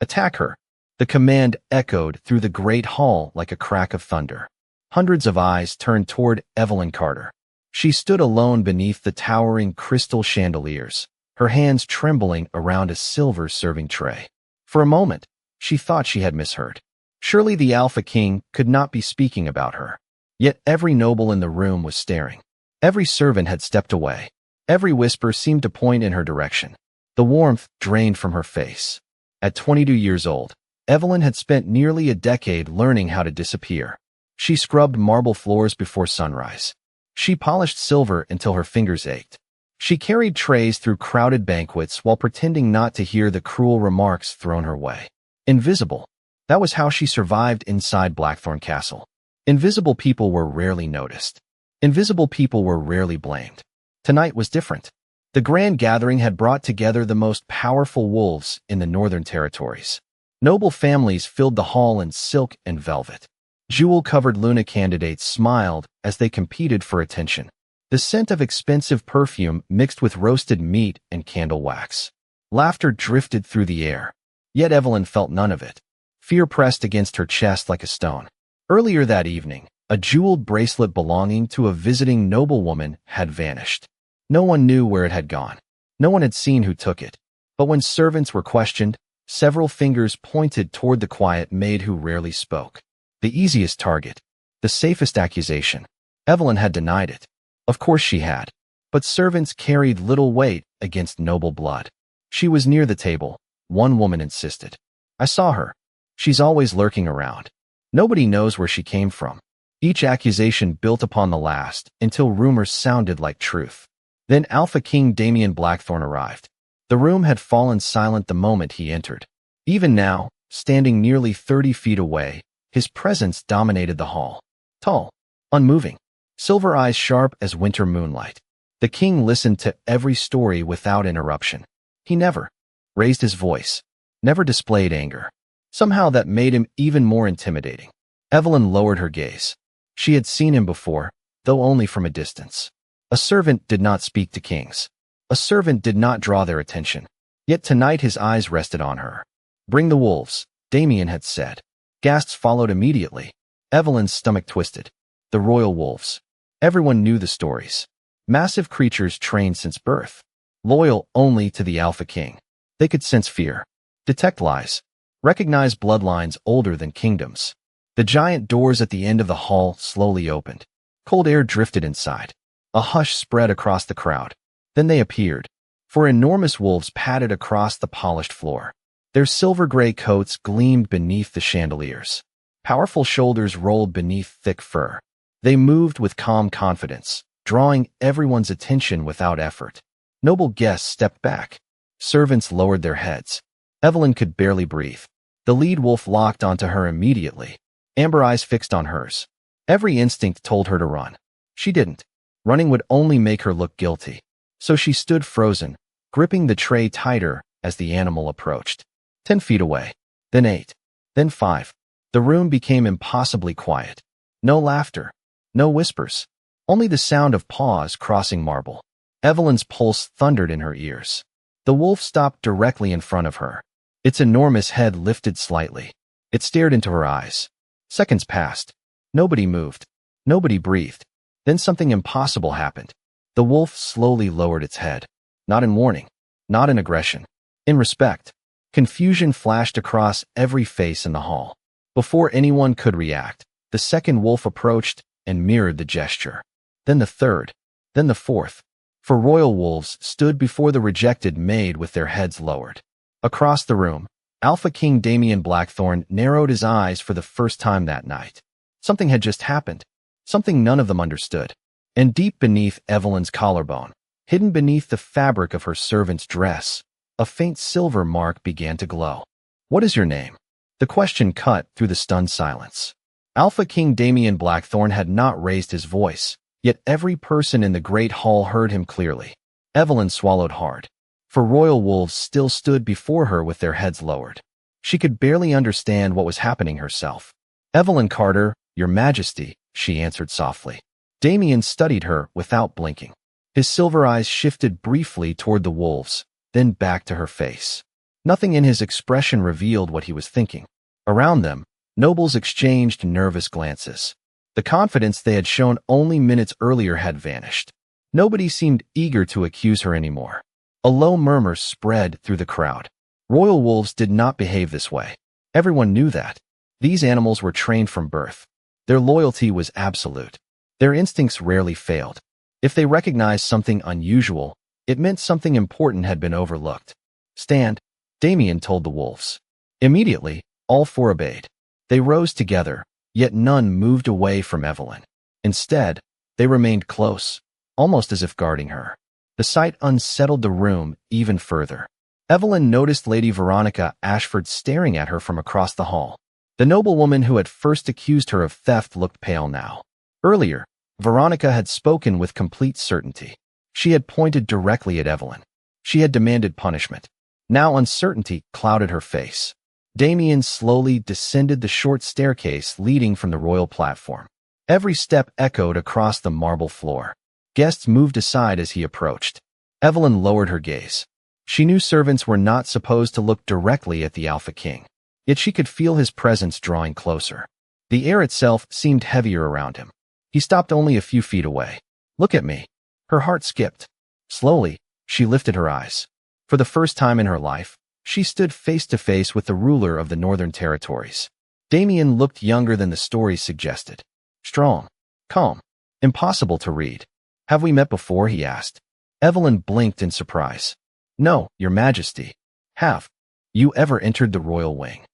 Attack her. The command echoed through the great hall like a crack of thunder. Hundreds of eyes turned toward Evelyn Carter. She stood alone beneath the towering crystal chandeliers, her hands trembling around a silver serving tray. For a moment, she thought she had misheard. Surely the Alpha King could not be speaking about her. Yet every noble in the room was staring. Every servant had stepped away. Every whisper seemed to point in her direction. The warmth drained from her face. At 22 years old, Evelyn had spent nearly a decade learning how to disappear. She scrubbed marble floors before sunrise. She polished silver until her fingers ached. She carried trays through crowded banquets while pretending not to hear the cruel remarks thrown her way. Invisible. That was how she survived inside Blackthorn Castle. Invisible people were rarely noticed. Invisible people were rarely blamed. Tonight was different. The grand gathering had brought together the most powerful wolves in the Northern Territories. Noble families filled the hall in silk and velvet. Jewel-covered Luna candidates smiled as they competed for attention. The scent of expensive perfume mixed with roasted meat and candle wax. Laughter drifted through the air. Yet Evelyn felt none of it. Fear pressed against her chest like a stone. Earlier that evening, a jeweled bracelet belonging to a visiting noblewoman had vanished. No one knew where it had gone. No one had seen who took it. But when servants were questioned, several fingers pointed toward the quiet maid who rarely spoke. The easiest target. The safest accusation. Evelyn had denied it. Of course she had. But servants carried little weight against noble blood. She was near the table. One woman insisted. I saw her. She's always lurking around. Nobody knows where she came from. Each accusation built upon the last until rumors sounded like truth. Then Alpha King Damien Blackthorn arrived. The room had fallen silent the moment he entered. Even now, standing nearly 30 feet away, his presence dominated the hall. Tall, unmoving, silver eyes sharp as winter moonlight. The king listened to every story without interruption. He never raised his voice, never displayed anger. Somehow that made him even more intimidating. Evelyn lowered her gaze. She had seen him before, though only from a distance. A servant did not speak to kings. A servant did not draw their attention. Yet tonight his eyes rested on her. Bring the wolves, Damien had said. Gasps followed immediately. Evelyn's stomach twisted. The royal wolves. Everyone knew the stories. Massive creatures trained since birth. Loyal only to the Alpha King. They could sense fear. Detect lies. Recognize bloodlines older than kingdoms. The giant doors at the end of the hall slowly opened. Cold air drifted inside. A hush spread across the crowd. Then they appeared. Four enormous wolves padded across the polished floor. Their silver-gray coats gleamed beneath the chandeliers. Powerful shoulders rolled beneath thick fur. They moved with calm confidence, drawing everyone's attention without effort. Noble guests stepped back. Servants lowered their heads. Evelyn could barely breathe. The lead wolf locked onto her immediately. Amber eyes fixed on hers. Every instinct told her to run. She didn't. Running would only make her look guilty. So she stood frozen, gripping the tray tighter as the animal approached. 10 feet away. Then 8. Then 5. The room became impossibly quiet. No laughter. No whispers. Only the sound of paws crossing marble. Evelyn's pulse thundered in her ears. The wolf stopped directly in front of her. Its enormous head lifted slightly. It stared into her eyes. Seconds passed. Nobody moved. Nobody breathed. Then something impossible happened. The wolf slowly lowered its head. Not in warning. Not in aggression. In respect. Confusion flashed across every face in the hall. Before anyone could react, the second wolf approached and mirrored the gesture. Then the third. Then the fourth. Four royal wolves stood before the rejected maid with their heads lowered. Across the room, Alpha King Damien Blackthorn narrowed his eyes for the first time that night. Something had just happened. Something none of them understood. And deep beneath Evelyn's collarbone, hidden beneath the fabric of her servant's dress, a faint silver mark began to glow. What is your name? The question cut through the stunned silence. Alpha King Damien Blackthorn had not raised his voice, yet every person in the great hall heard him clearly. Evelyn swallowed hard. For royal wolves still stood before her with their heads lowered. She could barely understand what was happening herself. Evelyn Carter, Your Majesty, she answered softly. Damien studied her without blinking. His silver eyes shifted briefly toward the wolves, then back to her face. Nothing in his expression revealed what he was thinking. Around them, nobles exchanged nervous glances. The confidence they had shown only minutes earlier had vanished. Nobody seemed eager to accuse her anymore. A low murmur spread through the crowd. Royal wolves did not behave this way. Everyone knew that. These animals were trained from birth. Their loyalty was absolute. Their instincts rarely failed. If they recognized something unusual, it meant something important had been overlooked. "Stand," Damien told the wolves. Immediately, all four obeyed. They rose together, yet none moved away from Evelyn. Instead, they remained close, almost as if guarding her. The sight unsettled the room even further. Evelyn noticed Lady Veronica Ashford staring at her from across the hall. The noblewoman who had first accused her of theft looked pale now. Earlier, Veronica had spoken with complete certainty. She had pointed directly at Evelyn. She had demanded punishment. Now uncertainty clouded her face. Damien slowly descended the short staircase leading from the royal platform. Every step echoed across the marble floor. Guests moved aside as he approached. Evelyn lowered her gaze. She knew servants were not supposed to look directly at the Alpha King, yet she could feel his presence drawing closer. The air itself seemed heavier around him. He stopped only a few feet away. "Look at me." Her heart skipped. Slowly, she lifted her eyes. For the first time in her life, she stood face to face with the ruler of the Northern Territories. Damien looked younger than the stories suggested. Strong, calm, impossible to read. "Have we met before?" he asked. Evelyn blinked in surprise. "No, Your Majesty." "Have you ever entered the royal wing?"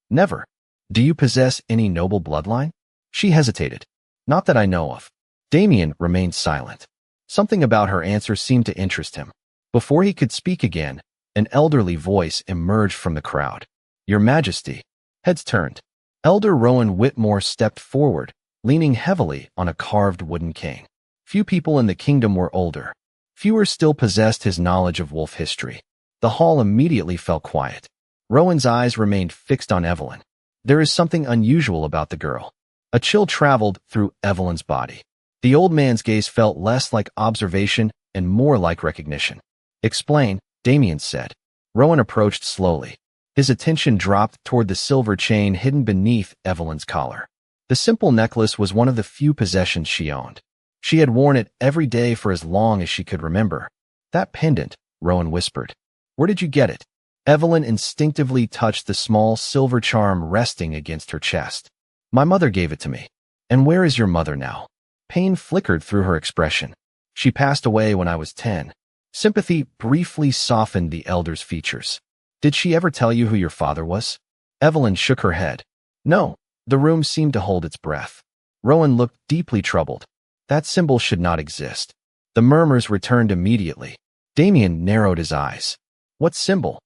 "Never." "Do you possess any noble bloodline?" She hesitated. "Not that I know of." Damien remained silent. Something about her answer seemed to interest him. Before he could speak again, an elderly voice emerged from the crowd. "Your Majesty." Heads turned. Elder Rowan Whitmore stepped forward, leaning heavily on a carved wooden cane. Few people in the kingdom were older. Fewer still possessed his knowledge of wolf history. The hall immediately fell quiet. Rowan's eyes remained fixed on Evelyn. There is something unusual about the girl. A chill traveled through Evelyn's body. The old man's gaze felt less like observation and more like recognition. "Explain," Damien said. Rowan approached slowly. His attention dropped toward the silver chain hidden beneath Evelyn's collar. The simple necklace was one of the few possessions she owned. She had worn it every day for as long as she could remember. "That pendant," Rowan whispered. "Where did you get it?" Evelyn instinctively touched the small silver charm resting against her chest. "My mother gave it to me." "And where is your mother now?" Pain flickered through her expression. "She passed away when I was 10. Sympathy briefly softened the elder's features. "Did she ever tell you who your father was?" Evelyn shook her head. "No." The room seemed to hold its breath. Rowan looked deeply troubled. That symbol should not exist. The murmurs returned immediately. Damien narrowed his eyes. "What symbol?"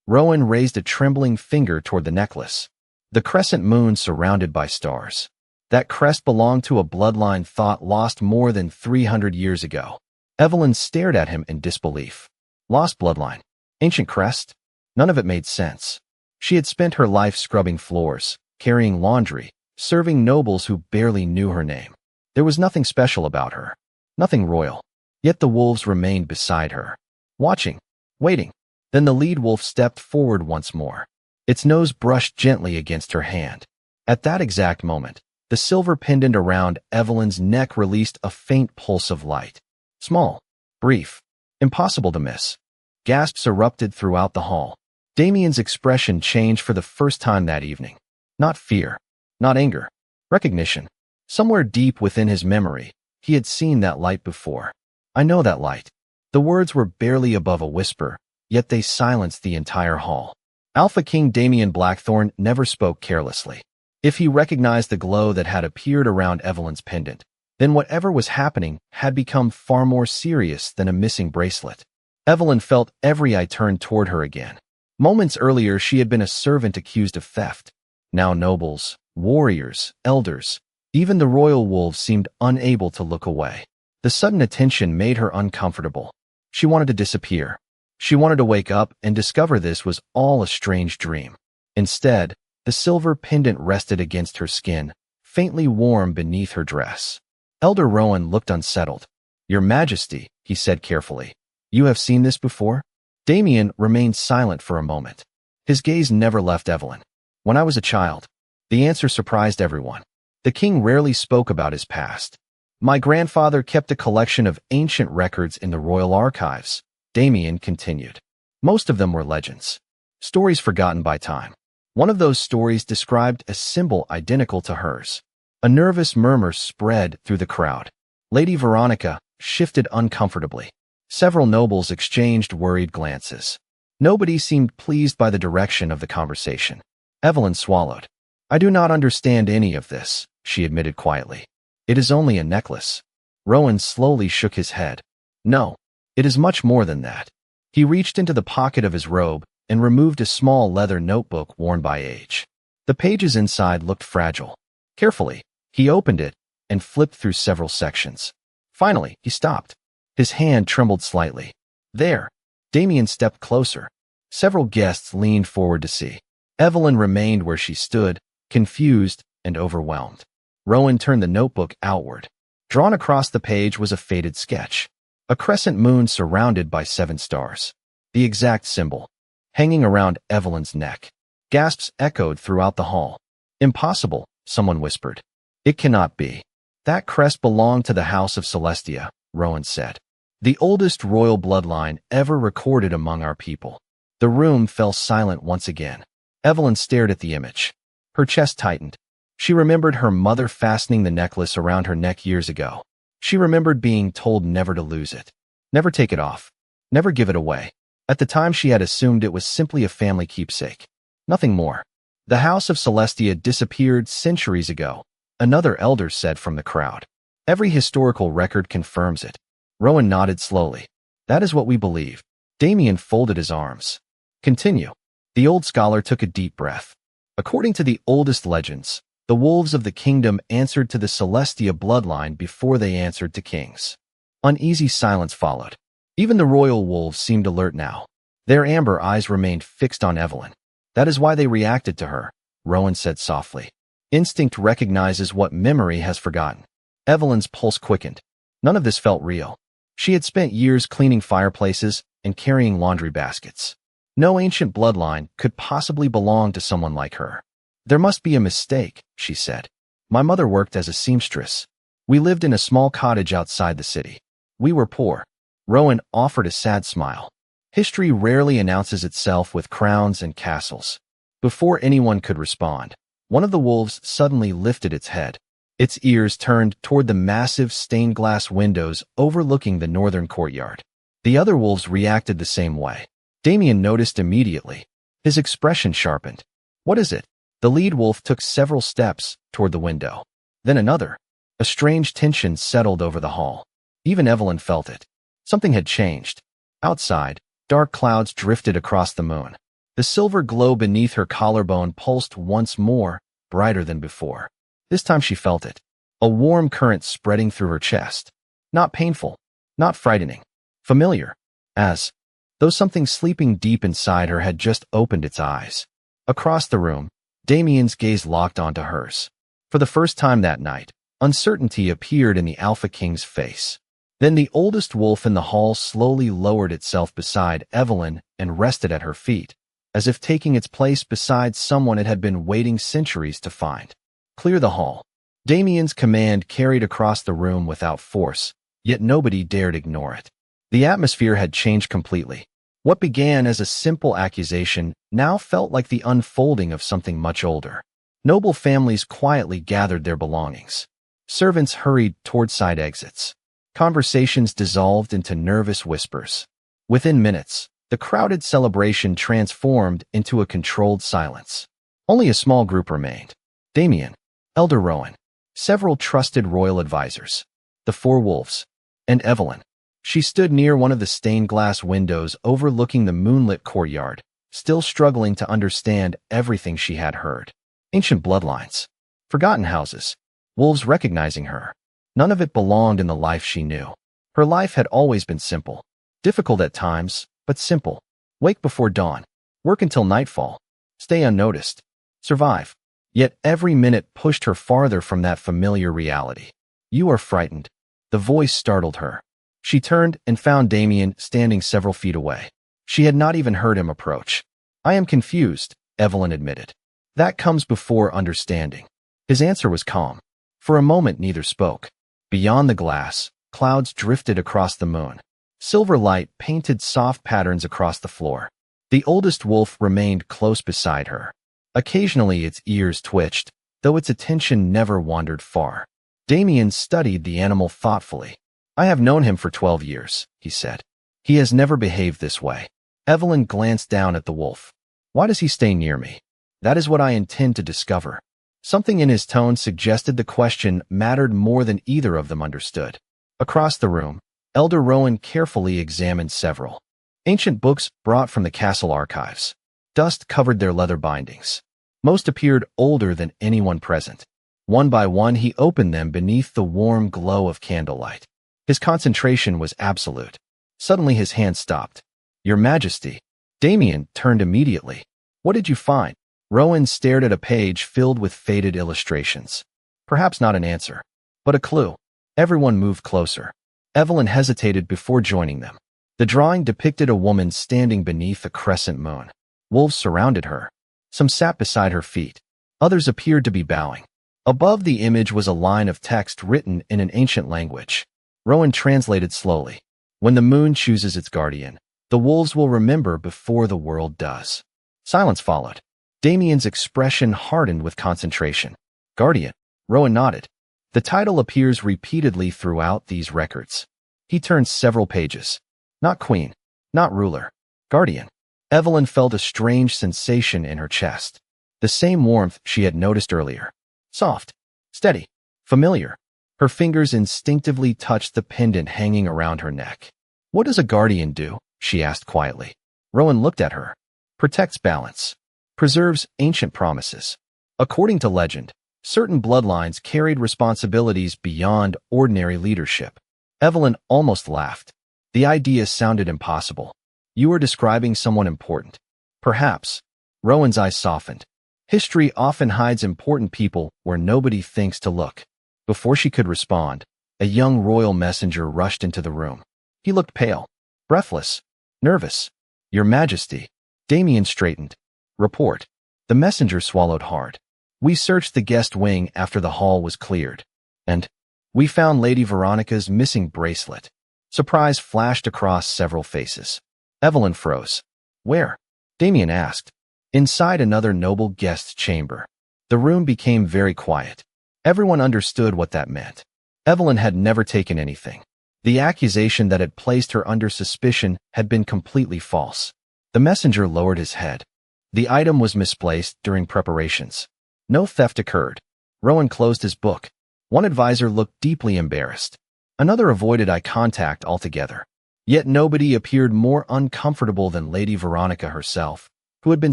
Rowan raised a trembling finger toward the necklace. "The crescent moon surrounded by stars. That crest belonged to a bloodline thought lost more than 300 years ago." Evelyn stared at him in disbelief. Lost bloodline? Ancient crest? None of it made sense. She had spent her life scrubbing floors, carrying laundry, serving nobles who barely knew her name. There was nothing special about her. Nothing royal. Yet the wolves remained beside her, watching, waiting. Then the lead wolf stepped forward once more. Its nose brushed gently against her hand. At that exact moment, the silver pendant around Evelyn's neck released a faint pulse of light. Small, brief, impossible to miss. Gasps erupted throughout the hall. Damien's expression changed for the first time that evening. Not fear, not anger, recognition. Somewhere deep within his memory, he had seen that light before. "I know that light." The words were barely above a whisper, yet they silenced the entire hall. Alpha King Damien Blackthorne never spoke carelessly. If he recognized the glow that had appeared around Evelyn's pendant, then whatever was happening had become far more serious than a missing bracelet. Evelyn felt every eye turned toward her again. Moments earlier, she had been a servant accused of theft. Now nobles, warriors, elders, even the royal wolves seemed unable to look away. The sudden attention made her uncomfortable. She wanted to disappear. She wanted to wake up and discover this was all a strange dream. Instead, the silver pendant rested against her skin, faintly warm beneath her dress. Elder Rowan looked unsettled. "Your Majesty," he said carefully, "you have seen this before?" Damien remained silent for a moment. His gaze never left Evelyn. When I was a child, the answer surprised everyone. The king rarely spoke about his past. My grandfather kept a collection of ancient records in the royal archives, Damien continued. Most of them were legends, stories forgotten by time. One of those stories described a symbol identical to hers. A nervous murmur spread through the crowd. Lady Veronica shifted uncomfortably. Several nobles exchanged worried glances. Nobody seemed pleased by the direction of the conversation. Evelyn swallowed. I do not understand any of this, she admitted quietly. It is only a necklace. Rowan slowly shook his head. No, it is much more than that. He reached into the pocket of his robe and removed a small leather notebook worn by age. The pages inside looked fragile. Carefully, he opened it and flipped through several sections. Finally, he stopped. His hand trembled slightly. There. Damien stepped closer. Several guests leaned forward to see. Evelyn remained where she stood, confused and overwhelmed. Rowan turned the notebook outward. Drawn across the page was a faded sketch. A crescent moon surrounded by 7 stars. The exact symbol. Hanging around Evelyn's neck. Gasps echoed throughout the hall. Impossible, someone whispered. It cannot be. That crest belonged to the House of Celestia, Rowan said. The oldest royal bloodline ever recorded among our people. The room fell silent once again. Evelyn stared at the image. Her chest tightened. She remembered her mother fastening the necklace around her neck years ago. She remembered being told never to lose it. Never take it off. Never give it away. At the time she had assumed it was simply a family keepsake. Nothing more. The House of Celestia disappeared centuries ago, another elder said from the crowd. Every historical record confirms it. Rowan nodded slowly. That is what we believe. Damien folded his arms. Continue. The old scholar took a deep breath. According to the oldest legends, the wolves of the kingdom answered to the Celestia bloodline before they answered to kings. Uneasy silence followed. Even the royal wolves seemed alert now. Their amber eyes remained fixed on Evelyn. That is why they reacted to her, Rowan said softly. Instinct recognizes what memory has forgotten. Evelyn's pulse quickened. None of this felt real. She had spent years cleaning fireplaces and carrying laundry baskets. No ancient bloodline could possibly belong to someone like her. There must be a mistake, she said. My mother worked as a seamstress. We lived in a small cottage outside the city. We were poor. Rowan offered a sad smile. History rarely announces itself with crowns and castles. Before anyone could respond, one of the wolves suddenly lifted its head. Its ears turned toward the massive stained glass windows overlooking the northern courtyard. The other wolves reacted the same way. Damien noticed immediately. His expression sharpened. What is it? The lead wolf took several steps toward the window. Then another. A strange tension settled over the hall. Even Evelyn felt it. Something had changed. Outside, dark clouds drifted across the moon. The silver glow beneath her collarbone pulsed once more, brighter than before. This time she felt it. A warm current spreading through her chest. Not painful. Not frightening. Familiar. As though something sleeping deep inside her had just opened its eyes. Across the room, Damien's gaze locked onto hers. For the first time that night, uncertainty appeared in the Alpha King's face. Then the oldest wolf in the hall slowly lowered itself beside Evelyn and rested at her feet, as if taking its place beside someone it had been waiting centuries to find. Clear the hall. Damien's command carried across the room without force, yet nobody dared ignore it. The atmosphere had changed completely. What began as a simple accusation now felt like the unfolding of something much older. Noble families quietly gathered their belongings. Servants hurried toward side exits. Conversations dissolved into nervous whispers. Within minutes, the crowded celebration transformed into a controlled silence. Only a small group remained. Damien, Elder Rowan, several trusted royal advisors, the 4 wolves, and Evelyn. She stood near one of the stained glass windows overlooking the moonlit courtyard, still struggling to understand everything she had heard. Ancient bloodlines. Forgotten houses. Wolves recognizing her. None of it belonged in the life she knew. Her life had always been simple. Difficult at times, but simple. Wake before dawn. Work until nightfall. Stay unnoticed. Survive. Yet every minute pushed her farther from that familiar reality. You are frightened. The voice startled her. She turned and found Damien standing several feet away. She had not even heard him approach. I am confused, Evelyn admitted. That comes before understanding. His answer was calm. For a moment neither spoke. Beyond the glass, clouds drifted across the moon. Silver light painted soft patterns across the floor. The oldest wolf remained close beside her. Occasionally its ears twitched, though its attention never wandered far. Damien studied the animal thoughtfully. I have known him for 12 years, he said. He has never behaved this way. Evelyn glanced down at the wolf. Why does he stay near me? That is what I intend to discover. Something in his tone suggested the question mattered more than either of them understood. Across the room, Elder Rowan carefully examined several ancient books brought from the castle archives. Dust covered their leather bindings. Most appeared older than anyone present. One by one he opened them beneath the warm glow of candlelight. His concentration was absolute. Suddenly his hand stopped. Your Majesty. Damien turned immediately. What did you find? Rowan stared at a page filled with faded illustrations. Perhaps not an answer, but a clue. Everyone moved closer. Evelyn hesitated before joining them. The drawing depicted a woman standing beneath a crescent moon. Wolves surrounded her. Some sat beside her feet. Others appeared to be bowing. Above the image was a line of text written in an ancient language. Rowan translated slowly. When the moon chooses its guardian, the wolves will remember before the world does. Silence followed. Damien's expression hardened with concentration. Guardian. Rowan nodded. The title appears repeatedly throughout these records. He turned several pages. Not queen. Not ruler. Guardian. Evelyn felt a strange sensation in her chest. The same warmth she had noticed earlier. Soft. Steady. Familiar. Her fingers instinctively touched the pendant hanging around her neck. What does a guardian do? She asked quietly. Rowan looked at her. Protects balance. Preserves ancient promises. According to legend, certain bloodlines carried responsibilities beyond ordinary leadership. Evelyn almost laughed. The idea sounded impossible. You are describing someone important. Perhaps. Rowan's eyes softened. History often hides important people where nobody thinks to look. Before she could respond, a young royal messenger rushed into the room. He looked pale, breathless, nervous. Your Majesty. Damien straightened. Report. The messenger swallowed hard. We searched the guest wing after the hall was cleared. And we found Lady Veronica's missing bracelet. Surprise flashed across several faces. Evelyn froze. Where? Damien asked. Inside another noble guest chamber. The room became very quiet. Everyone understood what that meant. Evelyn had never taken anything. The accusation that had placed her under suspicion had been completely false. The messenger lowered his head. The item was misplaced during preparations. No theft occurred. Rowan closed his book. One advisor looked deeply embarrassed. Another avoided eye contact altogether. Yet nobody appeared more uncomfortable than Lady Veronica herself, who had been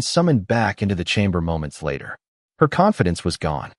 summoned back into the chamber moments later. Her confidence was gone.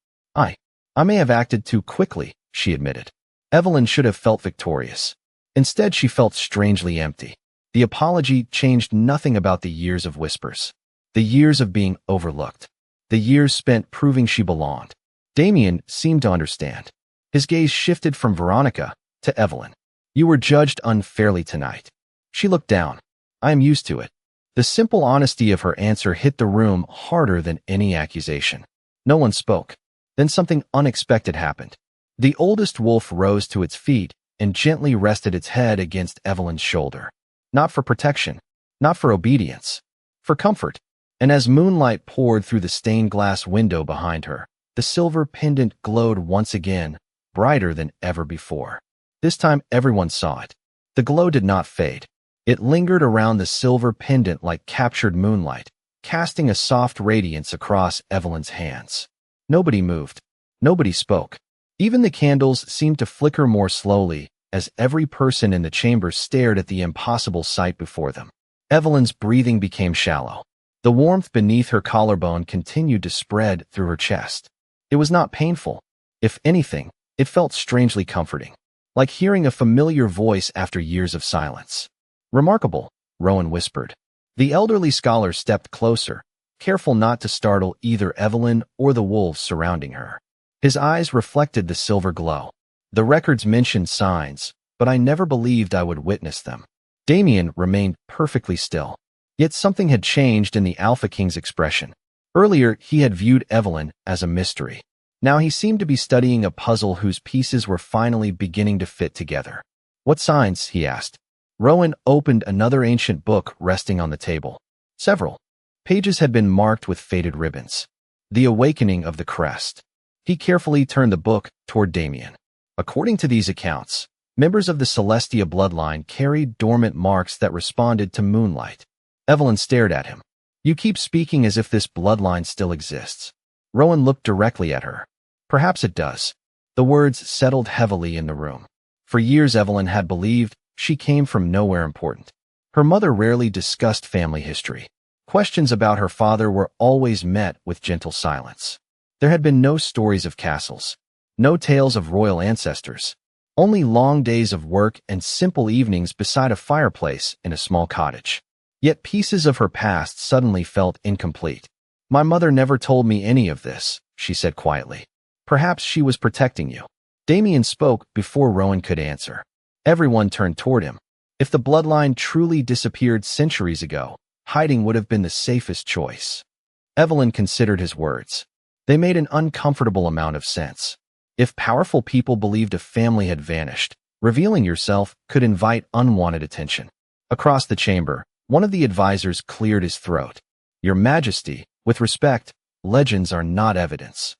I may have acted too quickly, she admitted. Evelyn should have felt victorious. Instead, she felt strangely empty. The apology changed nothing about the years of whispers. The years of being overlooked. The years spent proving she belonged. Damien seemed to understand. His gaze shifted from Veronica to Evelyn. You were judged unfairly tonight. She looked down. I am used to it. The simple honesty of her answer hit the room harder than any accusation. No one spoke. Then something unexpected happened. The oldest wolf rose to its feet and gently rested its head against Evelyn's shoulder. Not for protection, not for obedience, for comfort. And as moonlight poured through the stained glass window behind her, the silver pendant glowed once again, brighter than ever before. This time everyone saw it. The glow did not fade. It lingered around the silver pendant like captured moonlight, casting a soft radiance across Evelyn's hands. Nobody moved. Nobody spoke. Even the candles seemed to flicker more slowly as every person in the chamber stared at the impossible sight before them. Evelyn's breathing became shallow. The warmth beneath her collarbone continued to spread through her chest. It was not painful. If anything, it felt strangely comforting, like hearing a familiar voice after years of silence. Remarkable, Rowan whispered. The elderly scholar stepped closer, careful not to startle either Evelyn or the wolves surrounding her. His eyes reflected the silver glow. The records mentioned signs, but I never believed I would witness them. Damien remained perfectly still. Yet something had changed in the Alpha King's expression. Earlier, he had viewed Evelyn as a mystery. Now he seemed to be studying a puzzle whose pieces were finally beginning to fit together. "What signs?" he asked. Rowan opened another ancient book resting on the table. Several pages had been marked with faded ribbons. The Awakening of the Crest. He carefully turned the book toward Damien. According to these accounts, members of the Celestia bloodline carried dormant marks that responded to moonlight. Evelyn stared at him. "You keep speaking as if this bloodline still exists." Rowan looked directly at her. "Perhaps it does." The words settled heavily in the room. For years Evelyn had believed she came from nowhere important. Her mother rarely discussed family history. Questions about her father were always met with gentle silence. There had been no stories of castles, no tales of royal ancestors, only long days of work and simple evenings beside a fireplace in a small cottage. Yet pieces of her past suddenly felt incomplete. "My mother never told me any of this," she said quietly. "Perhaps she was protecting you." Damien spoke before Rowan could answer. Everyone turned toward him. If the bloodline truly disappeared centuries ago, hiding would have been the safest choice. Evelyn considered his words. They made an uncomfortable amount of sense. If powerful people believed a family had vanished, revealing yourself could invite unwanted attention. Across the chamber, one of the advisors cleared his throat. "Your Majesty, with respect, legends are not evidence."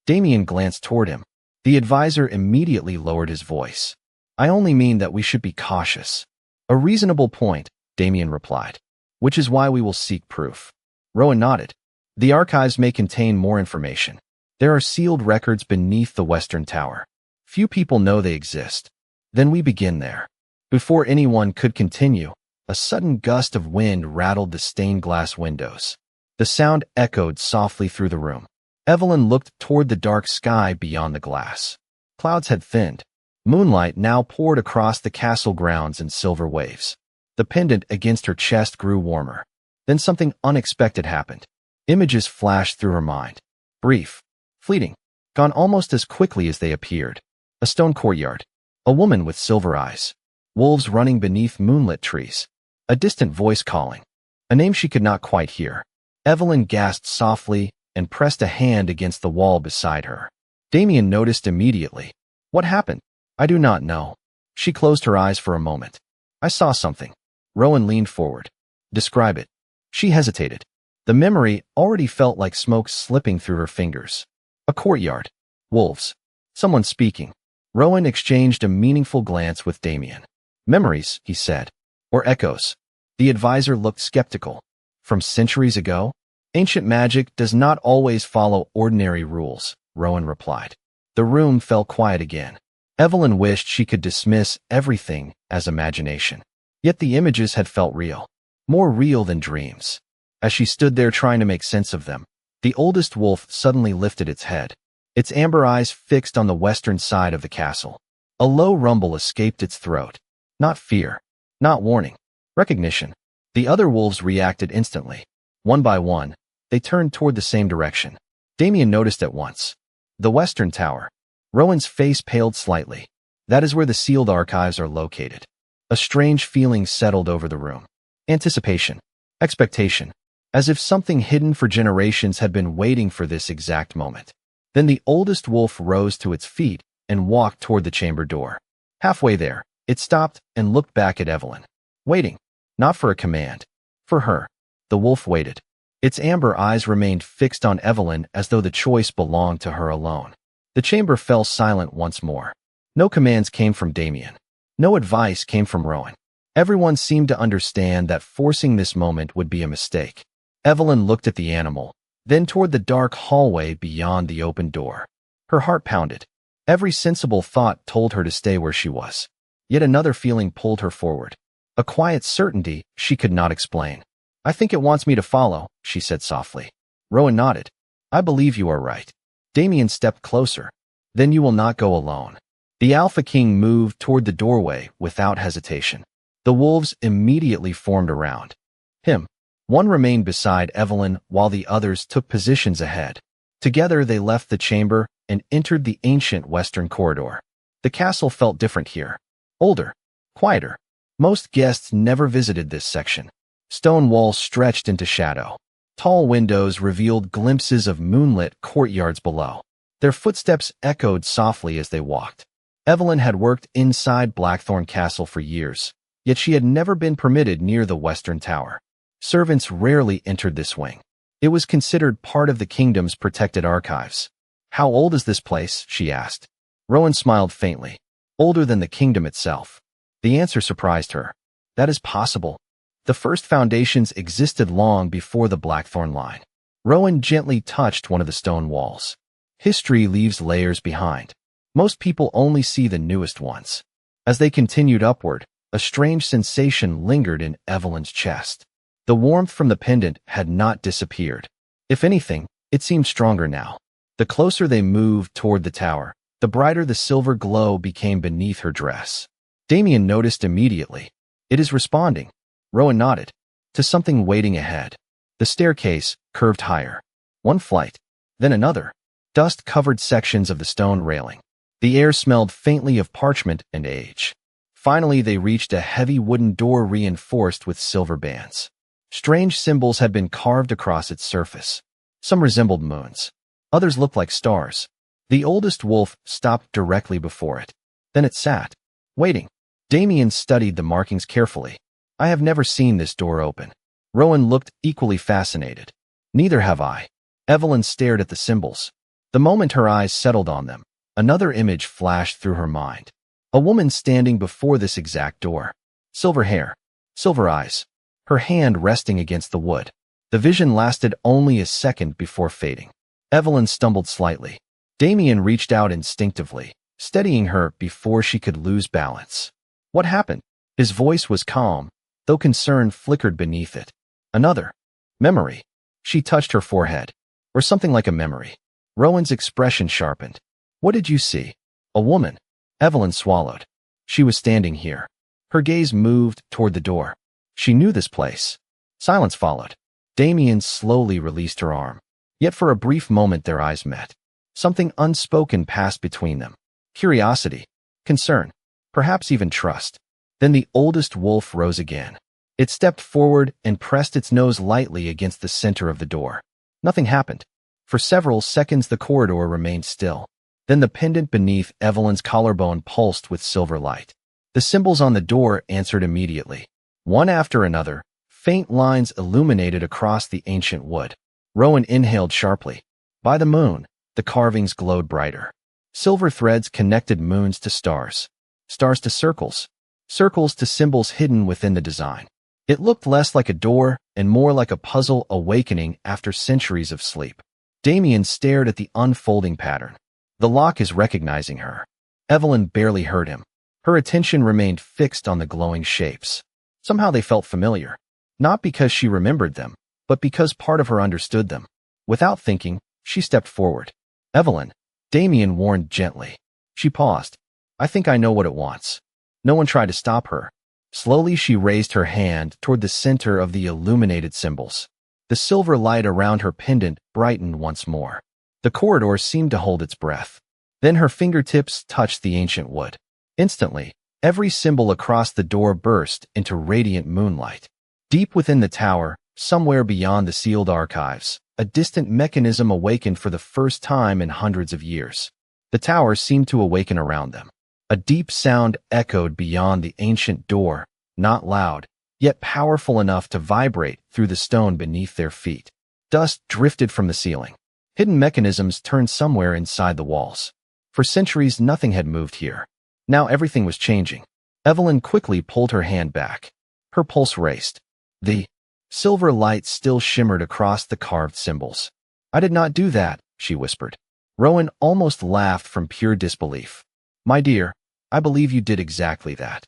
Damien glanced toward him. The advisor immediately lowered his voice. "I only mean that we should be cautious." "A reasonable point," Damien replied. "Which is why we will seek proof." Rowan nodded. "The archives may contain more information. There are sealed records beneath the Western Tower. Few people know they exist." "Then we begin there." Before anyone could continue, a sudden gust of wind rattled the stained glass windows. The sound echoed softly through the room. Evelyn looked toward the dark sky beyond the glass. Clouds had thinned. Moonlight now poured across the castle grounds in silver waves. The pendant against her chest grew warmer. Then something unexpected happened. Images flashed through her mind. Brief, fleeting, gone almost as quickly as they appeared. A stone courtyard. A woman with silver eyes. Wolves running beneath moonlit trees. A distant voice calling. A name she could not quite hear. Evelyn gasped softly and pressed a hand against the wall beside her. Damien noticed immediately. "What happened?" "I do not know." She closed her eyes for a moment. "I saw something." Rowan leaned forward. "Describe it." She hesitated. The memory already felt like smoke slipping through her fingers. A courtyard. Wolves. Someone speaking. Rowan exchanged a meaningful glance with Damien. "Memories," he said. "Or echoes." The advisor looked skeptical. "From centuries ago?" "Ancient magic does not always follow ordinary rules," Rowan replied. The room fell quiet again. Evelyn wished she could dismiss everything as imagination. Yet the images had felt real. More real than dreams. As she stood there trying to make sense of them, the oldest wolf suddenly lifted its head. Its amber eyes fixed on the western side of the castle. A low rumble escaped its throat. Not fear. Not warning. Recognition. The other wolves reacted instantly. One by one, they turned toward the same direction. Damien noticed at once. The Western Tower. Rowan's face paled slightly. That is where the sealed archives are located. A strange feeling settled over the room. Anticipation. Expectation. As if something hidden for generations had been waiting for this exact moment. Then the oldest wolf rose to its feet and walked toward the chamber door. Halfway there, it stopped and looked back at Evelyn. Waiting. Not for a command. For her. The wolf waited. Its amber eyes remained fixed on Evelyn as though the choice belonged to her alone. The chamber fell silent once more. No commands came from Damien. No advice came from Rowan. Everyone seemed to understand that forcing this moment would be a mistake. Evelyn looked at the animal, then toward the dark hallway beyond the open door. Her heart pounded. Every sensible thought told her to stay where she was. Yet another feeling pulled her forward. A quiet certainty she could not explain. "I think it wants me to follow," she said softly. Rowan nodded. "I believe you are right." Damien stepped closer. "Then you will not go alone." The Alpha King moved toward the doorway without hesitation. The wolves immediately formed around him. One remained beside Evelyn while the others took positions ahead. Together they left the chamber and entered the ancient western corridor. The castle felt different here. Older. Quieter. Most guests never visited this section. Stone walls stretched into shadow. Tall windows revealed glimpses of moonlit courtyards below. Their footsteps echoed softly as they walked. Evelyn had worked inside Blackthorn Castle for years, yet she had never been permitted near the western tower. Servants rarely entered this wing. It was considered part of the kingdom's protected archives. "How old is this place?" she asked. Rowan smiled faintly. "Older than the kingdom itself." The answer surprised her. "That is possible. The first foundations existed long before the Blackthorn line." Rowan gently touched one of the stone walls. History leaves layers behind. Most people only see the newest ones. As they continued upward, a strange sensation lingered in Evelyn's chest. The warmth from the pendant had not disappeared. If anything, it seemed stronger now. The closer they moved toward the tower, the brighter the silver glow became beneath her dress. Damien noticed immediately. "It is responding." Rowan nodded. "To something waiting ahead." The staircase curved higher. One flight, then another. Dust covered sections of the stone railing. The air smelled faintly of parchment and age. Finally, they reached a heavy wooden door reinforced with silver bands. Strange symbols had been carved across its surface. Some resembled moons. Others looked like stars. The oldest wolf stopped directly before it. Then it sat, waiting. Damien studied the markings carefully. "I have never seen this door open." Rowan looked equally fascinated. "Neither have I." Evelyn stared at the symbols. The moment her eyes settled on them, another image flashed through her mind. A woman standing before this exact door. Silver hair, silver eyes, her hand resting against the wood. The vision lasted only a second before fading. Evelyn stumbled slightly. Damien reached out instinctively, steadying her before she could lose balance. "What happened?" His voice was calm, though concern flickered beneath it. "Another memory." She touched her forehead. "Or something like a memory." Rowan's expression sharpened. "What did you see?" "A woman." Evelyn swallowed. "She was standing here." Her gaze moved toward the door. She knew this place. Silence followed. Damien slowly released her arm. Yet for a brief moment their eyes met. Something unspoken passed between them. Curiosity, concern, perhaps even trust. Then the oldest wolf rose again. It stepped forward and pressed its nose lightly against the center of the door. Nothing happened. For several seconds the corridor remained still. Then the pendant beneath Evelyn's collarbone pulsed with silver light. The symbols on the door answered immediately. One after another, faint lines illuminated across the ancient wood. Rowan inhaled sharply. By the moon, the carvings glowed brighter. Silver threads connected moons to stars, stars to circles, circles to symbols hidden within the design. It looked less like a door and more like a puzzle awakening after centuries of sleep. Damien stared at the unfolding pattern. The lock is recognizing her. Evelyn barely heard him. Her attention remained fixed on the glowing shapes. Somehow they felt familiar. Not because she remembered them, but because part of her understood them. Without thinking, she stepped forward. "Evelyn," Damien warned gently. She paused. "I think I know what it wants." No one tried to stop her. Slowly she raised her hand toward the center of the illuminated symbols. The silver light around her pendant brightened once more. The corridor seemed to hold its breath. Then her fingertips touched the ancient wood. Instantly, every symbol across the door burst into radiant moonlight. Deep within the tower, somewhere beyond the sealed archives, a distant mechanism awakened for the first time in hundreds of years. The tower seemed to awaken around them. A deep sound echoed beyond the ancient door, not loud, yet powerful enough to vibrate through the stone beneath their feet. Dust drifted from the ceiling. Hidden mechanisms turned somewhere inside the walls. For centuries, nothing had moved here. Now everything was changing. Evelyn quickly pulled her hand back. Her pulse raced. The silver light still shimmered across the carved symbols. "I did not do that," she whispered. Rowan almost laughed from pure disbelief. "My dear, I believe you did exactly that."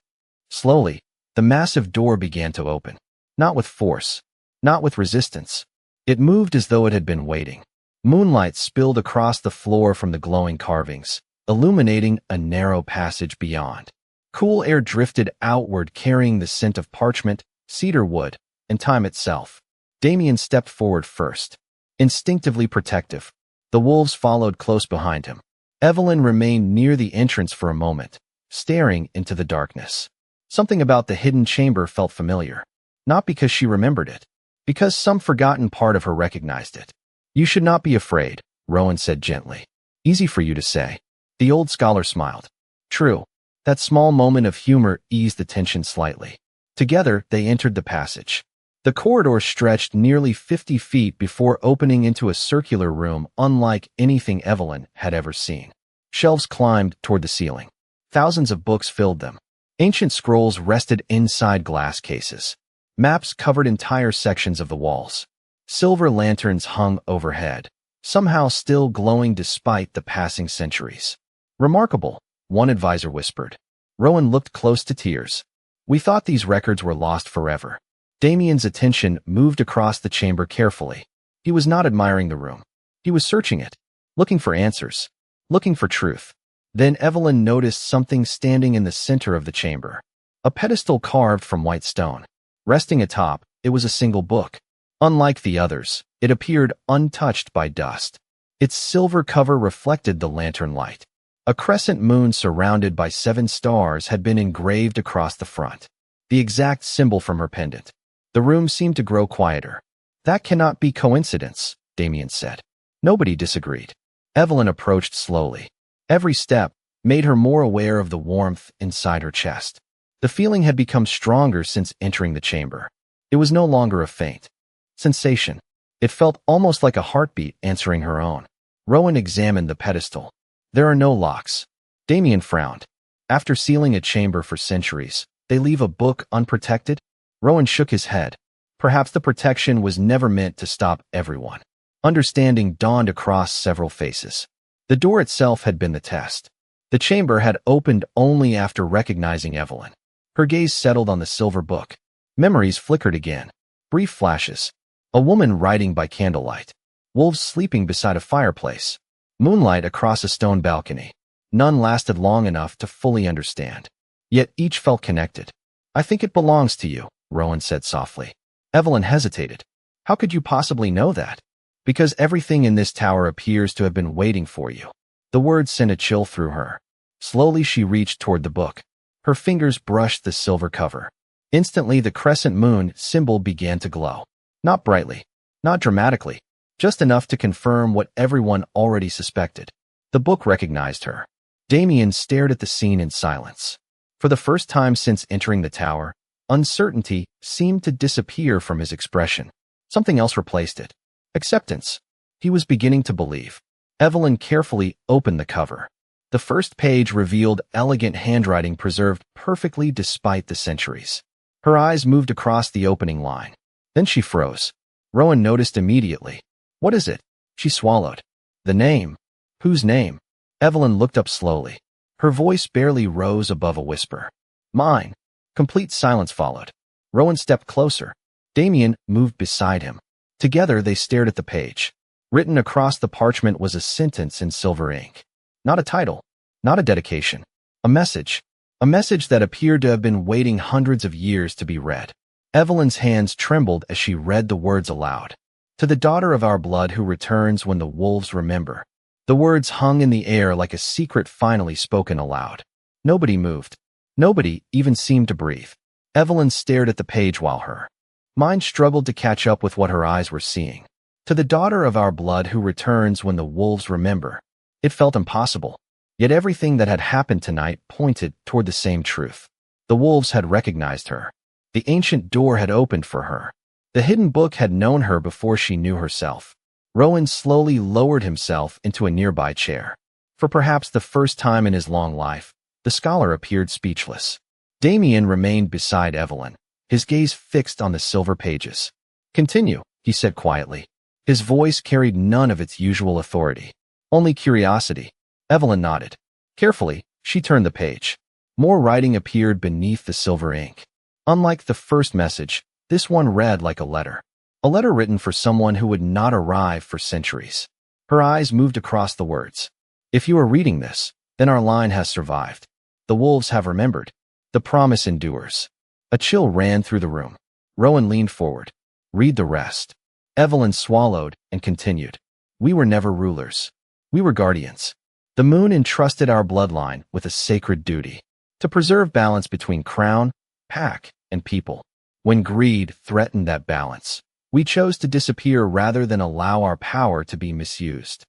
Slowly, the massive door began to open. Not with force, not with resistance. It moved as though it had been waiting. Moonlight spilled across the floor from the glowing carvings, illuminating a narrow passage beyond. Cool air drifted outward, carrying the scent of parchment, cedar wood, and time itself. Damien stepped forward first, instinctively protective. The wolves followed close behind him. Evelyn remained near the entrance for a moment, staring into the darkness. Something about the hidden chamber felt familiar. Not because she remembered it, because some forgotten part of her recognized it. You should not be afraid, Rowan said gently. Easy for you to say. The old scholar smiled. True. That small moment of humor eased the tension slightly. Together, they entered the passage. The corridor stretched nearly 50 feet before opening into a circular room unlike anything Evelyn had ever seen. Shelves climbed toward the ceiling. Thousands of books filled them. Ancient scrolls rested inside glass cases. Maps covered entire sections of the walls. Silver lanterns hung overhead, somehow still glowing despite the passing centuries. Remarkable, one advisor whispered. Rowan looked close to tears. We thought these records were lost forever. Damien's attention moved across the chamber carefully. He was not admiring the room. He was searching it, looking for answers, looking for truth. Then Evelyn noticed something standing in the center of the chamber. A pedestal carved from white stone. Resting atop, it was a single book. Unlike the others, it appeared untouched by dust. Its silver cover reflected the lantern light. A crescent moon surrounded by 7 stars had been engraved across the front, the exact symbol from her pendant. The room seemed to grow quieter. That cannot be coincidence, Damien said. Nobody disagreed. Evelyn approached slowly. Every step made her more aware of the warmth inside her chest. The feeling had become stronger since entering the chamber. It was no longer a faint sensation. It felt almost like a heartbeat answering her own. Rowan examined the pedestal. There are no locks. Damien frowned. After sealing a chamber for centuries, they leave a book unprotected? Rowan shook his head. Perhaps the protection was never meant to stop everyone. Understanding dawned across several faces. The door itself had been the test. The chamber had opened only after recognizing Evelyn. Her gaze settled on the silver book. Memories flickered again. Brief flashes. A woman writing by candlelight. Wolves sleeping beside a fireplace. Moonlight across a stone balcony. None lasted long enough to fully understand. Yet each felt connected. I think it belongs to you, Rowan said softly. Evelyn hesitated. How could you possibly know that? Because everything in this tower appears to have been waiting for you. The words sent a chill through her. Slowly she reached toward the book. Her fingers brushed the silver cover. Instantly the crescent moon symbol began to glow. Not brightly, not dramatically, just enough to confirm what everyone already suspected. The book recognized her. Damien stared at the scene in silence. For the first time since entering the tower, uncertainty seemed to disappear from his expression. Something else replaced it. Acceptance. He was beginning to believe. Evelyn carefully opened the cover. The first page revealed elegant handwriting preserved perfectly despite the centuries. Her eyes moved across the opening line. Then she froze. Rowan noticed immediately. What is it? She swallowed. The name. Whose name? Evelyn looked up slowly. Her voice barely rose above a whisper. Mine. Complete silence followed. Rowan stepped closer. Damien moved beside him. Together they stared at the page. Written across the parchment was a sentence in silver ink. Not a title. Not a dedication. A message. A message that appeared to have been waiting hundreds of years to be read. Evelyn's hands trembled as she read the words aloud. To the daughter of our blood who returns when the wolves remember. The words hung in the air like a secret finally spoken aloud. Nobody moved. Nobody even seemed to breathe. Evelyn stared at the page while her mind struggled to catch up with what her eyes were seeing. To the daughter of our blood who returns when the wolves remember. It felt impossible. Yet everything that had happened tonight pointed toward the same truth. The wolves had recognized her. The ancient door had opened for her. The hidden book had known her before she knew herself. Rowan slowly lowered himself into a nearby chair. For perhaps the first time in his long life, the scholar appeared speechless. Damien remained beside Evelyn, his gaze fixed on the silver pages. Continue, he said quietly. His voice carried none of its usual authority. Only curiosity. Evelyn nodded. Carefully, she turned the page. More writing appeared beneath the silver ink. Unlike the first message, this one read like a letter. A letter written for someone who would not arrive for centuries. Her eyes moved across the words. If you are reading this, then our line has survived. The wolves have remembered. The promise endures. A chill ran through the room. Rowan leaned forward. Read the rest. Evelyn swallowed and continued. We were never rulers. We were guardians. The moon entrusted our bloodline with a sacred duty. To preserve balance between crown, pack, and people. When greed threatened that balance, we chose to disappear rather than allow our power to be misused.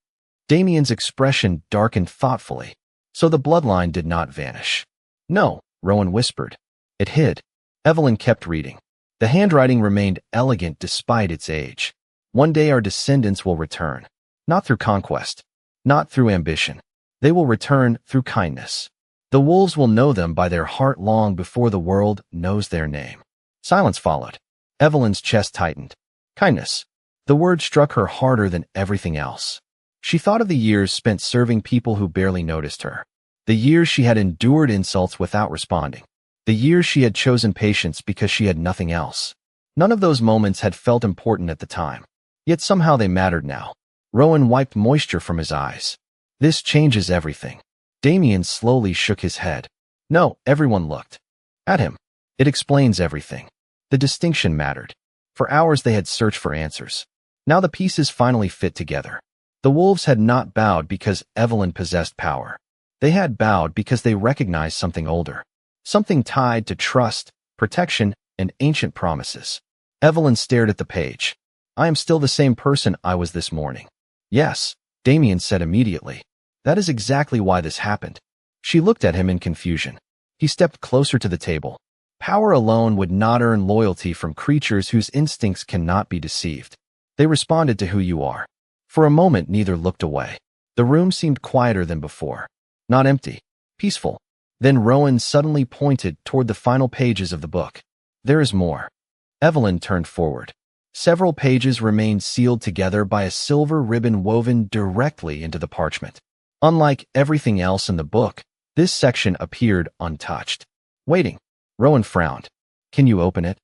Damien's expression darkened thoughtfully, so the bloodline did not vanish. No, Rowan whispered. It hid. Evelyn kept reading. The handwriting remained elegant despite its age. One day our descendants will return. Not through conquest. Not through ambition. They will return through kindness. The wolves will know them by their heart long before the world knows their name. Silence followed. Evelyn's chest tightened. Kindness. The word struck her harder than everything else. She thought of the years spent serving people who barely noticed her. The years she had endured insults without responding. The years she had chosen patience because she had nothing else. None of those moments had felt important at the time. Yet somehow they mattered now. Rowan wiped moisture from his eyes. This changes everything. Damien slowly shook his head. No, everyone looked at him. It explains everything. The distinction mattered. For hours they had searched for answers. Now the pieces finally fit together. The wolves had not bowed because Evelyn possessed power. They had bowed because they recognized something older. Something tied to trust, protection, and ancient promises. Evelyn stared at the page. I am still the same person I was this morning. Yes, Damien said immediately. That is exactly why this happened. She looked at him in confusion. He stepped closer to the table. Power alone would not earn loyalty from creatures whose instincts cannot be deceived. They responded to who you are. For a moment, neither looked away. The room seemed quieter than before. Not empty. Peaceful. Then Rowan suddenly pointed toward the final pages of the book. There is more. Evelyn turned forward. Several pages remained sealed together by a silver ribbon woven directly into the parchment. Unlike everything else in the book, this section appeared untouched. Waiting. Rowan frowned. Can you open it?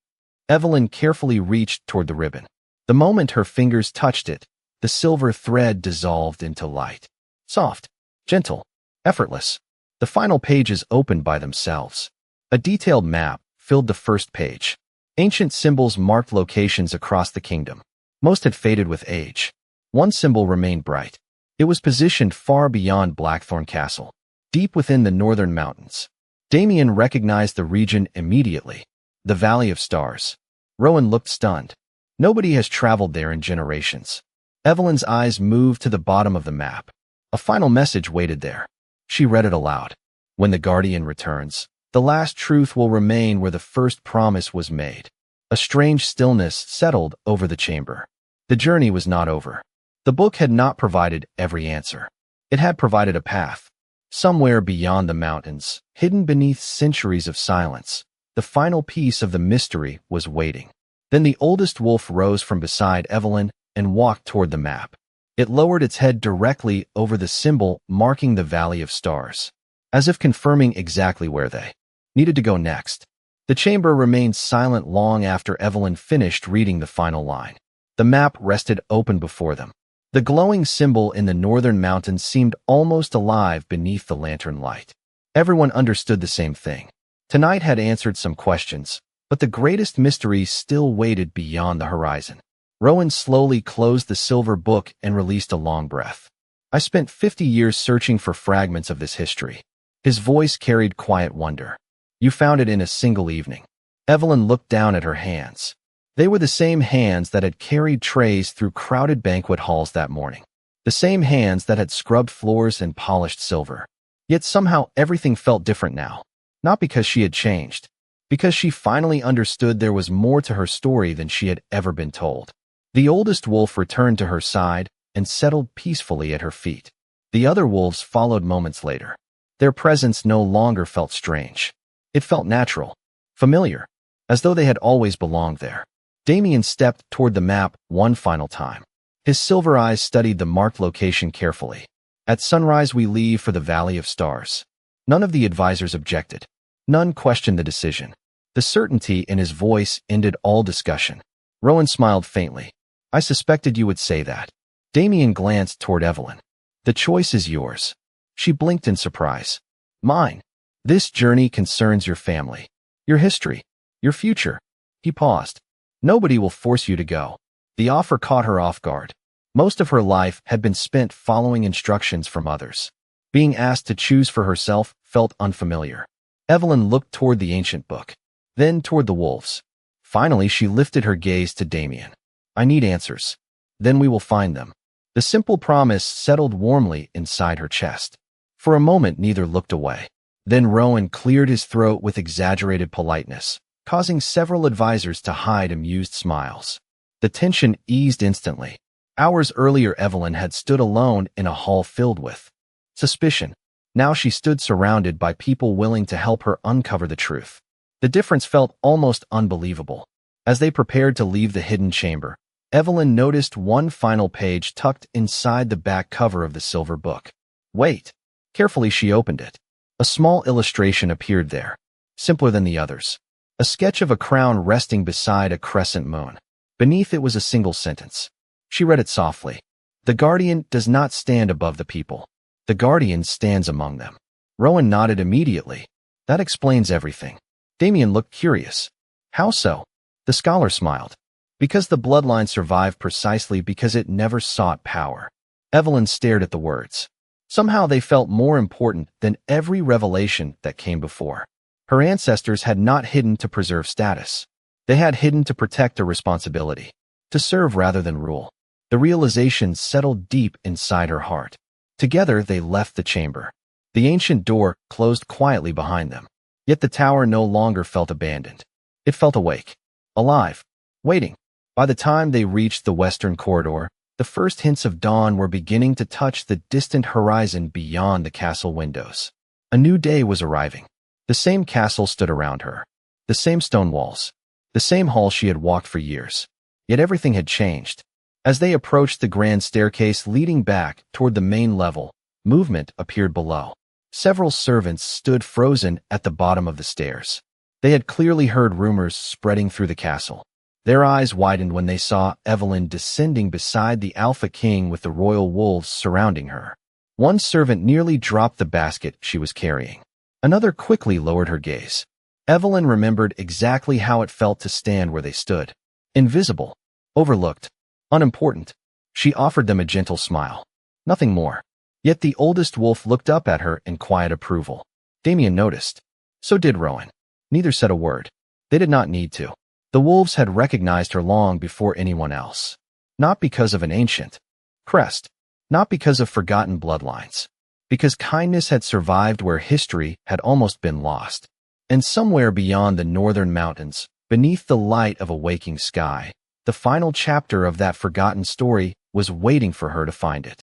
Evelyn carefully reached toward the ribbon. The moment her fingers touched it, the silver thread dissolved into light. Soft, gentle, effortless. The final pages opened by themselves. A detailed map filled the first page. Ancient symbols marked locations across the kingdom. Most had faded with age. One symbol remained bright. It was positioned far beyond Blackthorn Castle, deep within the northern mountains. Damien recognized the region immediately. The Valley of Stars. Rowan looked stunned. Nobody has traveled there in generations. Evelyn's eyes moved to the bottom of the map. A final message waited there. She read it aloud. When the Guardian returns, the last truth will remain where the first promise was made. A strange stillness settled over the chamber. The journey was not over. The book had not provided every answer. It had provided a path. Somewhere beyond the mountains, hidden beneath centuries of silence, the final piece of the mystery was waiting. Then the oldest wolf rose from beside Evelyn and walked toward the map. It lowered its head directly over the symbol marking the Valley of Stars, as if confirming exactly where they needed to go next. The chamber remained silent long after Evelyn finished reading the final line. The map rested open before them. The glowing symbol in the northern mountains seemed almost alive beneath the lantern light. Everyone understood the same thing. Tonight had answered some questions, but the greatest mystery still waited beyond the horizon. Rowan slowly closed the silver book and released a long breath. I spent 50 years searching for fragments of this history. His voice carried quiet wonder. You found it in a single evening. Evelyn looked down at her hands. They were the same hands that had carried trays through crowded banquet halls that morning. The same hands that had scrubbed floors and polished silver. Yet somehow everything felt different now. Not because she had changed. Because she finally understood there was more to her story than she had ever been told. The oldest wolf returned to her side and settled peacefully at her feet. The other wolves followed moments later. Their presence no longer felt strange. It felt natural, familiar, as though they had always belonged there. Damien stepped toward the map one final time. His silver eyes studied the marked location carefully. At sunrise we leave for the Valley of Stars. None of the advisors objected. None questioned the decision. The certainty in his voice ended all discussion. Rowan smiled faintly. I suspected you would say that. Damien glanced toward Evelyn. The choice is yours. She blinked in surprise. Mine. This journey concerns your family, your history, your future. He paused. Nobody will force you to go. The offer caught her off guard. Most of her life had been spent following instructions from others. Being asked to choose for herself felt unfamiliar. Evelyn looked toward the ancient book, then toward the wolves. Finally, she lifted her gaze to Damien. I need answers. Then we will find them. The simple promise settled warmly inside her chest. For a moment, neither looked away. Then Rowan cleared his throat with exaggerated politeness, causing several advisors to hide amused smiles. The tension eased instantly. Hours earlier, Evelyn had stood alone in a hall filled with suspicion. Now she stood surrounded by people willing to help her uncover the truth. The difference felt almost unbelievable. As they prepared to leave the hidden chamber, Evelyn noticed one final page tucked inside the back cover of the silver book. Wait. Carefully, she opened it. A small illustration appeared there, simpler than the others. A sketch of a crown resting beside a crescent moon. Beneath it was a single sentence. She read it softly. The Guardian does not stand above the people. The Guardian stands among them. Rowan nodded immediately. That explains everything. Damien looked curious. How so? The scholar smiled. Because the bloodline survived precisely because it never sought power. Evelyn stared at the words. Somehow they felt more important than every revelation that came before. Her ancestors had not hidden to preserve status. They had hidden to protect a responsibility, to serve rather than rule. The realization settled deep inside her heart. Together they left the chamber. The ancient door closed quietly behind them. Yet the tower no longer felt abandoned. It felt awake, alive, waiting. By the time they reached the western corridor, the first hints of dawn were beginning to touch the distant horizon beyond the castle windows. A new day was arriving. The same castle stood around her. The same stone walls. The same hall she had walked for years. Yet everything had changed. As they approached the grand staircase leading back toward the main level, movement appeared below. Several servants stood frozen at the bottom of the stairs. They had clearly heard rumors spreading through the castle. Their eyes widened when they saw Evelyn descending beside the Alpha King with the royal wolves surrounding her. One servant nearly dropped the basket she was carrying. Another quickly lowered her gaze. Evelyn remembered exactly how it felt to stand where they stood. Invisible, overlooked, unimportant. She offered them a gentle smile. Nothing more. Yet the oldest wolf looked up at her in quiet approval. Damien noticed. So did Rowan. Neither said a word. They did not need to. The wolves had recognized her long before anyone else. Not because of an ancient crest. Not because of forgotten bloodlines. Because kindness had survived where history had almost been lost. And somewhere beyond the northern mountains, beneath the light of a waking sky, the final chapter of that forgotten story was waiting for her to find it.